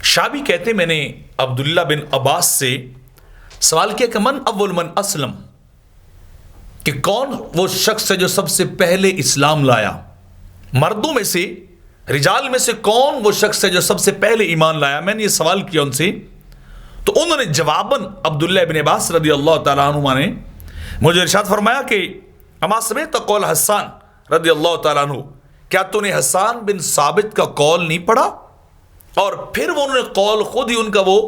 شابی کہتے میں نے عبداللہ بن عباس سے سوال کیا کہ من اول من اسلم، کہ کون وہ شخص ہے جو سب سے پہلے اسلام لایا، مردوں میں سے، رجال میں سے کون وہ شخص ہے جو سب سے پہلے ایمان لایا. میں نے یہ سوال کیا ان سے، تو انہوں نے جواباً عبداللہ بن عباس رضی اللہ تعالیٰ عنہ نے مجھے ارشاد فرمایا کہ اما سمعت قول حسان رضی اللہ تعالیٰ عنہ، کیا تو نے حسان بن ثابت کا قول نہیں پڑھا؟ اور پھر وہ انہوں نے قول خود ہی ان کا وہ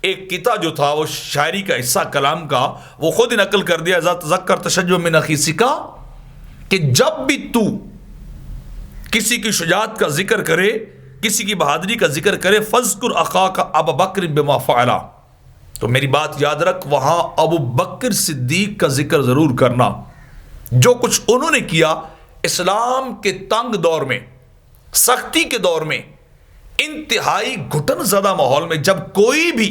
ایک قطعہ جو تھا، وہ شاعری کا حصہ کلام کا، وہ خود ہی نقل کر دیا. ذات ذکر تشجع من اخیسی کا، کہ جب بھی تو کسی کی شجاعت کا ذکر کرے، کسی کی بہادری کا ذکر کرے، فذکر اخاک ابا بکر بما فعل، تو میری بات یاد رکھ، وہاں ابو بکر صدیق کا ذکر ضرور کرنا. جو کچھ انہوں نے کیا اسلام کے تنگ دور میں، سختی کے دور میں، انتہائی گھٹن زدہ ماحول میں، جب کوئی بھی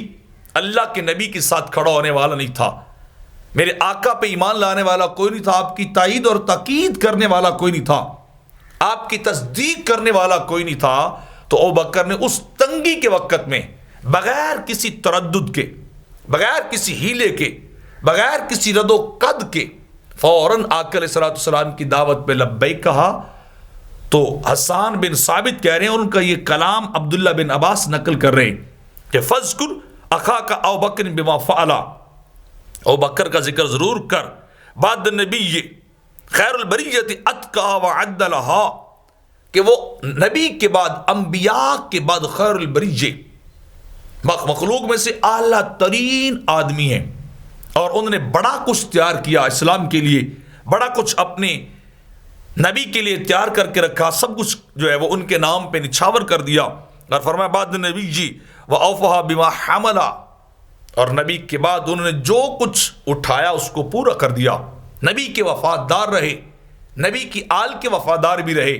اللہ کے نبی کے ساتھ کھڑا ہونے والا نہیں تھا، میرے آقا پہ ایمان لانے والا کوئی نہیں تھا، آپ کی تائید اور تاکید کرنے والا کوئی نہیں تھا، آپ کی تصدیق کرنے والا کوئی نہیں تھا، تو ابو بکر نے اس تنگی کے وقت میں بغیر کسی تردد کے، بغیر کسی ہیلے کے، بغیر کسی رد و قد کے فوراً آقا علیہ السلام کی دعوت پہ لبیک کہا. تو حسان بن ثابت کہہ رہے ہیں، ان کا یہ کلام عبداللہ بن عباس نقل کر رہے ہیں کہ فذکر اخاک ابا بکر بما فعل، ابو بکر کا ذکر ضرور کر. بعد نبی خیر البریت اتقا وعدلہا، کہ وہ نبی کے بعد، انبیاء کے بعد خیر البریت، مخلوق میں سے اعلیٰ ترین آدمی ہیں، اور انہوں نے بڑا کچھ تیار کیا اسلام کے لیے، بڑا کچھ اپنے نبی کے لیے تیار کر کے رکھا، سب کچھ جو ہے وہ ان کے نام پہ نچھاور کر دیا. اور فرمایا بعد نبی جی وَأَوْفَهَا بِمَا حَمَلَا، اور نبی کے بعد انہوں نے جو کچھ اٹھایا اس کو پورا کر دیا. نبی کے وفادار رہے، نبی کی آل کے وفادار بھی رہے،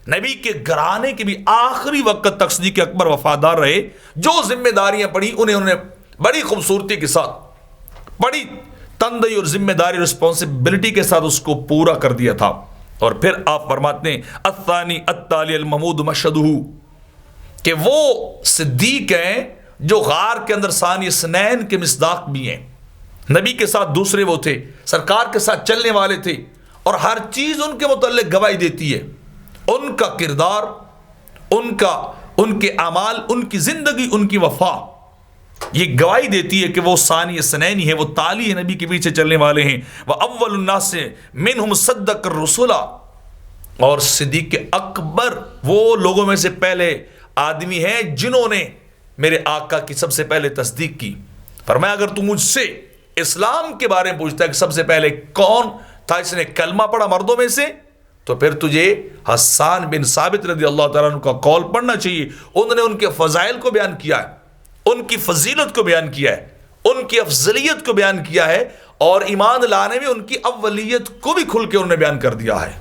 نبی کے گھرانے کے بھی آخری وقت تک صدیق اکبر وفادار رہے. جو ذمہ داریاں پڑی انہوں نے بڑی خوبصورتی کے ساتھ، بڑی تندئی اور ذمہ داری، رسپانسبلٹی کے ساتھ اس کو پورا کر دیا تھا. اور پھر آپ فرماتے ہیں الثانی التالی المحمود مشہدہ، کہ وہ صدیق ہیں جو غار کے اندر ثانی اثنین کے مصداق بھی ہیں. نبی کے ساتھ دوسرے وہ تھے، سرکار کے ساتھ چلنے والے تھے، اور ہر چیز ان کے متعلق گواہی دیتی ہے. ان کا کردار، ان کے اعمال، ان کی زندگی، ان کی وفا، یہ گواہی دیتی ہے کہ وہ ثانی اثنین ہی ہے، وہ تالی ہے، نبی کے پیچھے چلنے والے ہیں. وَأَوَّلُ النَّاسِ مِنْهُمْ صَدَّقَ الرُّسُلَ، اور صدیق اکبر وہ لوگوں میں سے پہلے آدمی ہیں جنہوں نے میرے آقا کی سب سے پہلے تصدیق کی. فرمایا اگر تو مجھ سے اسلام کے بارے میں پوچھتا ہے کہ سب سے پہلے کون تھا اس نے کلمہ پڑھا مردوں میں سے، تو پھر تجھے حسان بن ثابت رضی اللہ تعالیٰ عنہ کا قول پڑھنا چاہیے. انہوں نے ان کے فضائل کو بیان کیا ہے، ان کی فضیلت کو بیان کیا ہے، ان کی افضلیت کو بیان کیا ہے، اور ایمان لانے میں ان کی اولیت کو بھی کھل کے انہوں نے بیان کر دیا ہے.